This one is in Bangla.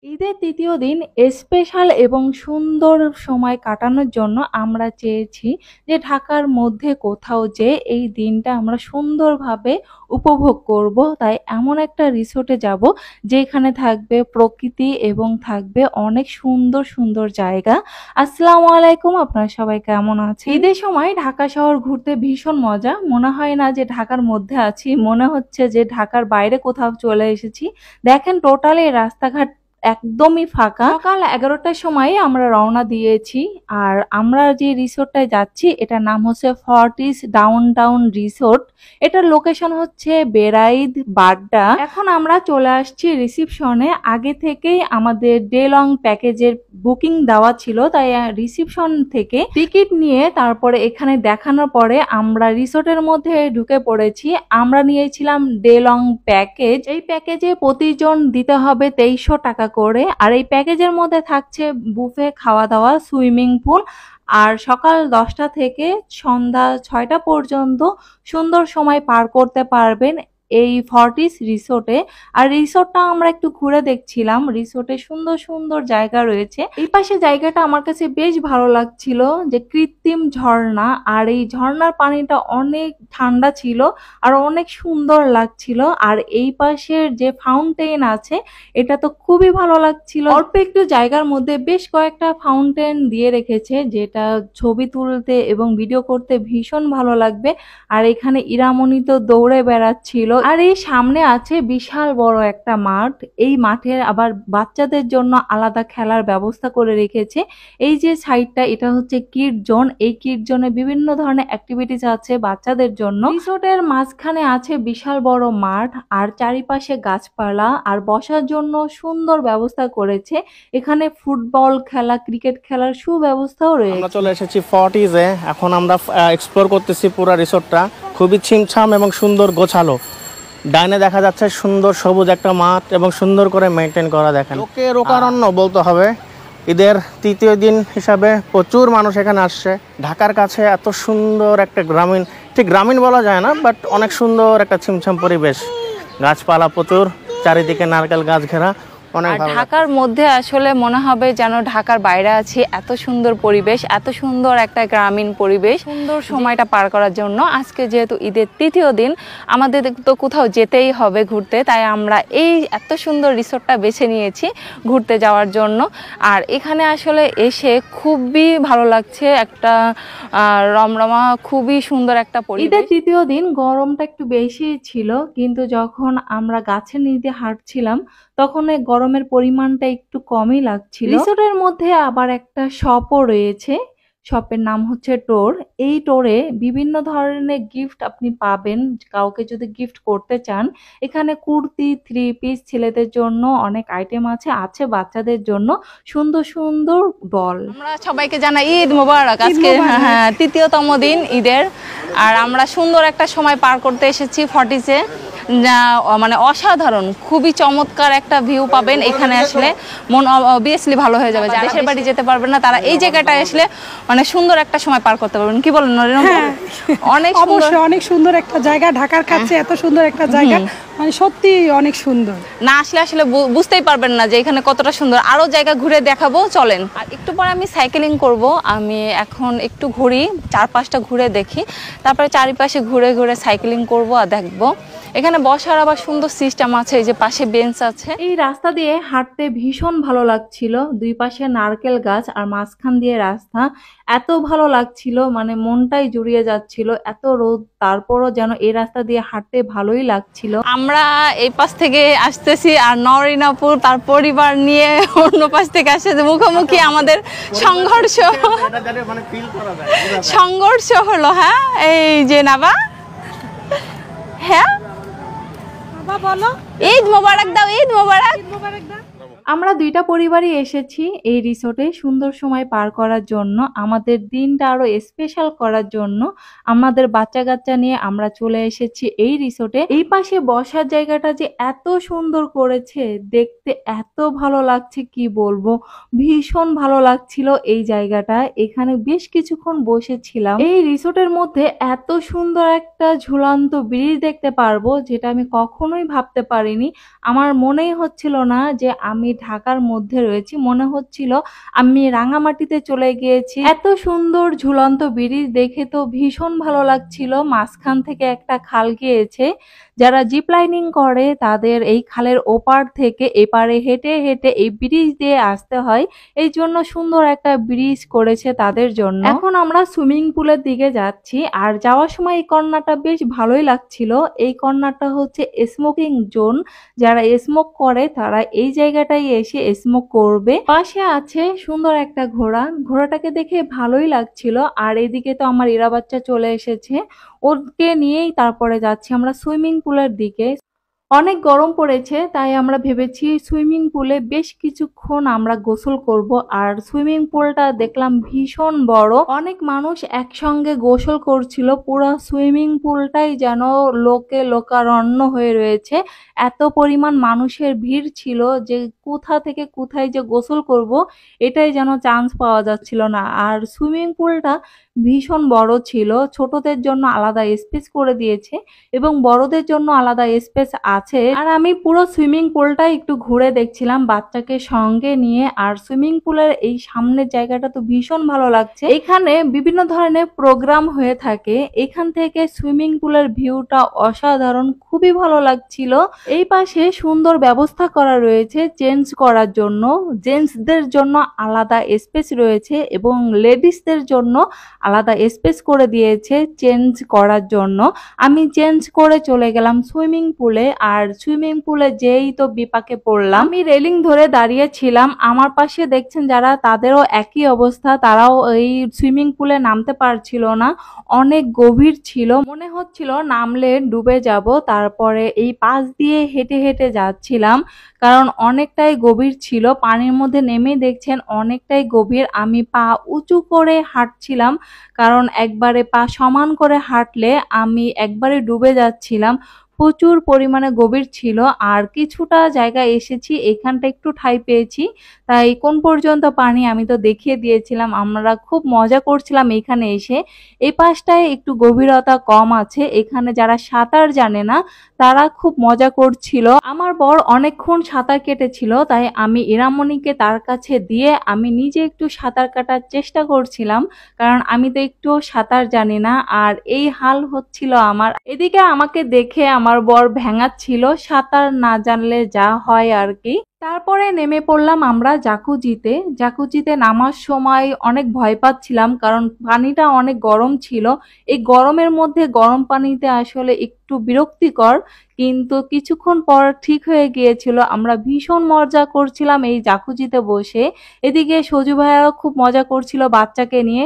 ঈদের তৃতীয় দিন স্পেশাল এবং সুন্দর সময় কাটানোর জন্য আমরা চেয়েছি যে ঢাকার মধ্যে কোথাও যে এই দিনটা আমরা সুন্দরভাবে উপভোগ করব। তাই এমন একটা রিসোর্টে যাব যেখানে থাকবে প্রকৃতি এবং থাকবে অনেক সুন্দর সুন্দর জায়গা। আসসালামু আলাইকুম, আপনারা সবাই কেমন আছেন? ঈদের সময় ঢাকা শহর ঘুরতে ভীষণ মজা, মনে হয় না যে ঢাকার মধ্যে আছি, মনে হচ্ছে যে ঢাকার বাইরে কোথাও চলে এসেছি। দেখেন টোটালি রাস্তাঘাট একদমই ফাঁকা। সকাল 11টার সময় আমরা রওনা দিয়েছি। আর আমরা যে রিসোর্টটায় যাচ্ছি এটার নাম হচ্ছে ফর্টিস ডাউনটাউন রিসোর্ট। এটার লোকেশন হচ্ছে বেড়াইদ বাড্ডা। এখন আমরা চলে আসছি রিসিপশনে। আগে থেকেই আমাদের ডে লং প্যাকেজের বুকিং দেওয়া ছিল, তাই রিসিপশন থেকে টিকিট নিয়ে তারপরে এখানে দেখানোর পরে আমরা রিসোর্টের মধ্যে ঢুকে পড়েছি। আমরা নিয়েছিলাম ডে লং প্যাকেজ। এই প্যাকেজে প্রতিজন দিতে হবে 2300 টাকা করে। আর এই প্যাকেজের মধ্যে থাকছে বুফে খাওয়া দাওয়া, সুইমিং পুল, আর সকাল 10টা থেকে সন্ধ্যা 6টা পর্যন্ত সুন্দর সময় পার করতে পারবেন এই ফর্টিস রিসোর্টে। আর রিসোর্টটা আমরা একটু ঘুরে দেখছিলাম, রিসোর্টে সুন্দর সুন্দর জায়গা রয়েছে। এই পাশে জায়গাটা আমার কাছে বেশ ভালো লাগছিল, যে কৃত্রিম ঝর্ণা, আর এই ঝর্ণার পানিটা অনেক ঠান্ডা ছিল আর অনেক সুন্দর লাগছিল। আর এই পাশের যে ফাউন্টেন আছে এটা তো খুবই ভালো লাগছিল। অল্প একটু জায়গার মধ্যে বেশ কয়েকটা ফাউন্টেন দিয়ে রেখেছে, যেটা ছবি তুলতে এবং ভিডিও করতে ভীষণ ভালো লাগবে। আর এখানে ইরামণি তো দৌড়ে বেড়াচ্ছিল। আর এই সামনে আছে বিশাল বড় একটা মাঠ। এই মাঠে আবার বাচ্চাদের জন্য আলাদা খেলার ব্যবস্থা করে রেখেছে। এই যে সাইডটা, এটা হচ্ছে কিড জোন। এই কিড জোনে বিভিন্ন ধরনের অ্যাক্টিভিটিস আছে বাচ্চাদের জন্য। রিসোর্টের মাঝখানে আছে বিশাল বড় মাঠ, আর চারিপাশে গাছপালা, আর বসার জন্য সুন্দর ব্যবস্থা করেছে। এখানে ফুটবল খেলা, ক্রিকেট খেলার সুব্যবস্থাও রয়েছে। আমরা চলে এসেছি ফর্টিজে। এখন আমরা এক্সপ্লোর করতেছি পুরো রিসোর্টটা। খুবই ছিমছাম এবং সুন্দর গোছালো। ডাইনে দেখা যাচ্ছে সুন্দর সবুজ একটা মাঠ এবং সুন্দর করে মেনটেন করা। দেখেন লোকে লোকারণ্য বলতে হবে। ঈদের তৃতীয় দিন হিসাবে প্রচুর মানুষ এখানে আসছে। ঢাকার কাছে এত সুন্দর একটা গ্রামীণ, ঠিক গ্রামীণ বলা যায় না, বাট অনেক সুন্দর একটা ছিমছাম পরিবেশ। গাছপালা প্রচুর, চারিদিকে নারকেল গাছ ঘেরা। ঢাকার মধ্যে আসলে মনে হবে যেন ঢাকার বাইরে আছি। এত সুন্দর পরিবেশ, এত সুন্দর একটা গ্রামীণ পরিবেশ, সুন্দর সময়টা পার করার জন্য। আজকে যেহেতু ঈদের তৃতীয় দিন, আমাদের তো কোথাও যেতেই হবে ঘুরতে, তাই আমরা এই এত সুন্দর রিসোর্টটা বেছে নিয়েছি ঘুরতে যাওয়ার জন্য। আর এখানে আসলে এসে খুবই ভালো লাগছে, একটা রমরমা, খুবই সুন্দর একটা পরিবেশ। ঈদের তৃতীয় দিন গরমটা একটু বেশি ছিল, কিন্তু যখন আমরা গাছের নিচে হাঁটছিলাম তখন এই গরমের পরিমাণটা একটু কমই লাগছিল। রিসোর্টের মধ্যে আবার একটা শপও রয়েছে। শপের নাম হচ্ছে টোর। এই টোরে বিভিন্ন ধরনের গিফট আপনি পাবেন, কাউকে যদি গিফট করতে চান। এখানে কুর্তি, 3 পিস, ছেলেদের জন্য অনেক আইটেম আছে বাচ্চাদের জন্য সুন্দর সুন্দর ডল। আমরা সবাইকে জানাই ঈদ মোবারক। আজকে তৃতীয়তম দিন ঈদের। আর আমরা সুন্দর একটা সময় পার করতে এসেছি ফর্টিসে। মানে অসাধারণ, খুবই চমৎকার একটা ভিউ পাবেন এখানে আসলে। মন অবভিয়াসলি ভালো হয়ে যাবে। যারা দেশের বাড়ি যেতে পারবেন না তারা এই জায়গাটায় আসলে মানে সুন্দর একটা সময় পার করতে পারবেন। কি বলেন নরেন? অনেক অবশ্যই অনেক সুন্দর একটা জায়গা। ঢাকার কাছে এত সুন্দর একটা জায়গা, মানে সত্যি অনেক সুন্দর। না আসলে আসলে বুঝতেই পারবেন না যে এখানে কতটা সুন্দর। আরো জায়গা ঘুরে দেখাবো, চলেন। আর একটু পরে আমি সাইকেলিং করব। আমি এখন একটু ঘুরি, 4-5টা ঘুরে দেখি, তারপরে চারিপাশে ঘুরে ঘুরে সাইকেলিং করব আর দেখবো। এখানে বসার আবার সুন্দর সিস্টেম আছে, এই যে পাশে বেঞ্চ আছে। এই রাস্তা দিয়ে হাঁটতে ভীষণ ভালো লাগছিল। দুই পাশে নারকেল গাছ আর মাঝখান দিয়ে রাস্তা। এত ভালো লাগছিল, মানে মনটাই জুড়িয়ে যাচ্ছিল। এত রোদ, তারপরও যেন এই রাস্তা দিয়ে হাঁটতে ভালোই লাগছিল। আমরা এই পাশ থেকে আসতেছি আর নরিনাপুর তার পরিবার নিয়ে অন্য পাশ থেকে আসছে। মুখোমুখি আমাদের সংঘর্ষ হলো। হ্যাঁ, এই যে নাবা, হ্যাঁ বলো ঈদ মোবারক দাও, ঈদ মোবারক। আমরা দুইটা পরিবারই এসেছি এই রিসোর্টে সুন্দর সময় পার করার জন্য, আমাদের দিনটা আরো স্পেশাল করার জন্য। আমাদের বাচ্চা কাচ্চা নিয়ে আমরা চলে এসেছি এই রিসোর্টে। এই পাশে বসার জায়গাটা যে এত সুন্দর করেছে, দেখতে এত ভালো লাগছে কি বলবো, ভীষণ ভালো লাগছিল এই জায়গাটা। এখানে বেশ কিছুক্ষণ বসেছিলাম। এই রিসোর্টের মধ্যে এত সুন্দর একটা ঝুলন্ত ব্রিজ দেখতে পারবো, যেটা আমি কখনোই ভাবতে পারিনি। আমার মনেই হচ্ছিল না যে আমি আমি ঢাকার মধ্যে রয়েছি, মনে হচ্ছিল আমি রাঙামাটিতে চলে গিয়েছি। এত সুন্দর ঝুলন্ত ব্রিজ দেখে তো ভীষণ ভালো লাগছিল। মাঝখান থেকে একটা খাল গিয়েছে, যারা জিপ লাইনিং করে তাদের এই খালের ওপার থেকে এপারে হেঁটে হেঁটে এই ব্রিজ দিয়ে আসতে হয়, এই জন্য সুন্দর একটা ব্রিজ করেছে তাদের জন্য। এখন আমরা সুইমিং পুলের দিকে যাচ্ছি, আর যাওয়ার সময় এই কর্নারটা বেশ ভালোই লাগছিল। এই কর্নারটা হচ্ছে স্মোকিং জোন, যারা স্মোক করে তারা এই জায়গাটায় এসে স্মোক করবে। পাশে আছে সুন্দর একটা ঘোড়া, ঘোড়াটাকে দেখে ভালোই লাগছিল। আর এদিকে তো আমার ইরা বাচ্চা চলে এসেছে, ওকে নিয়েই তারপরে যাচ্ছি আমরা সুইমিং পুলের দিকে। অনেক গরম পড়েছে, তাই আমরা ভেবেছি সুইমিং পুলে বেশ কিছুক্ষণ আমরা গোসল করব। আর সুইমিং পুলটা দেখলাম ভীষণ বড়, অনেক মানুষ একসঙ্গে গোসল করছিল। পুরো সুইমিং পুলটাই যেন লোকে লোকারণ্য হয়ে রয়েছে, এত পরিমাণ মানুষের ভিড় ছিল যে কোথা থেকে কোথায় যে গোসল করব এটাই যেন চান্স পাওয়া যাচ্ছিল না। আর সুইমিং পুলটা ভীষণ বড় ছিল, ছোটদের জন্য আলাদা স্পেস করে দিয়েছে এবং বড়দের জন্য আলাদা স্পেস আছে। আর আমি পুরো সুইমিং পুলটা একটু ঘুরে দেখছিলাম বাচ্চাকে সঙ্গে নিয়ে। আর সুইমিং পুলের এই সামনের জায়গাটা তো ভীষণ ভালো লাগছে, এখানে বিভিন্ন ধরনের প্রোগ্রাম হয়ে থাকে। এখান থেকে সুইমিং পুলের ভিউটা অসাধারণ, খুবই ভালো লাগছিল। এই পাশে সুন্দর ব্যবস্থা করা রয়েছে চেঞ্জ করার জন্য, জেন্টসদের জন্য আলাদা স্পেস রয়েছে এবং লেডিসদের জন্য আলাদা স্পেস করে দিয়েছে চেঞ্জ করার জন্য। আমি চেঞ্জ করে চলে গেলাম সুইমিং পুলে। আর সুইমিং পুলে যেই তো বিপাকে পড়লাম, আমি রেলিং ধরে দাঁড়িয়ে ছিলাম, আমার পাশে দেখছেন যারা তাদেরও একই অবস্থা, তারাও এই সুইমিং পুলে নামতে পারছিল না, অনেক গভীর ছিল, মনে হচ্ছিল নামলে ডুবে যাব। তারপরে এই পাশ দিয়ে হেঁটে হেঁটে যাচ্ছিলাম, কারণ অনেকটাই গভীর ছিল। পানির মধ্যে নেমে দেখছেন অনেকটাই গভীর। আমি পা উঁচু করে হাঁটছিলাম, কারণ একবারে পা সমান করে হাঁটলে আমি একবারে ডুবে যাচ্ছিলাম, প্রচুর পরিমাণে গভীর ছিল। আর কিছুটা জায়গায় এসেছি, এখানটা একটু ঠাঁই পেয়েছি, তাই কোন পর্যন্ত পানি আমি তো দেখিয়ে দিয়েছিলাম। আমরা খুব মজা করছিলাম এখানে এসে। এই পাশটায় একটু গভীরতা কম আছে, এখানে যারা সাঁতার জানে না তারা খুব মজা করছিল। আমার বর অনেকক্ষণ সাঁতার কেটেছিল, তাই আমি ইরামণিকে তার কাছে দিয়ে আমি নিজে একটু সাঁতার কাটার চেষ্টা করছিলাম, কারণ আমি তো একটু সাঁতার জানি না। আর এই হাল হচ্ছিল আমার। এদিকে আমাকে দেখে আমার বর ভেঙাচ্ছিল, সাঁতার না জানলে যা হয় আর কি। তারপরে নেমে পড়লাম আমরা জাকুজিতে। জাকুজিতে নামার সময় অনেক ভয় পাচ্ছিলাম, কারণ পানিটা অনেক গরম ছিল। এই গরমের মধ্যে গরম পানিতে আসলে একটু বিরক্তিকর, কিন্তু কিছুক্ষণ পর ঠিক হয়ে গিয়েছিল। আমরা ভীষণ মজা করছিলাম এই জাকুজিতে বসে। এদিকে সজু ভাইয়াও খুব মজা করছিল বাচ্চাকে নিয়ে।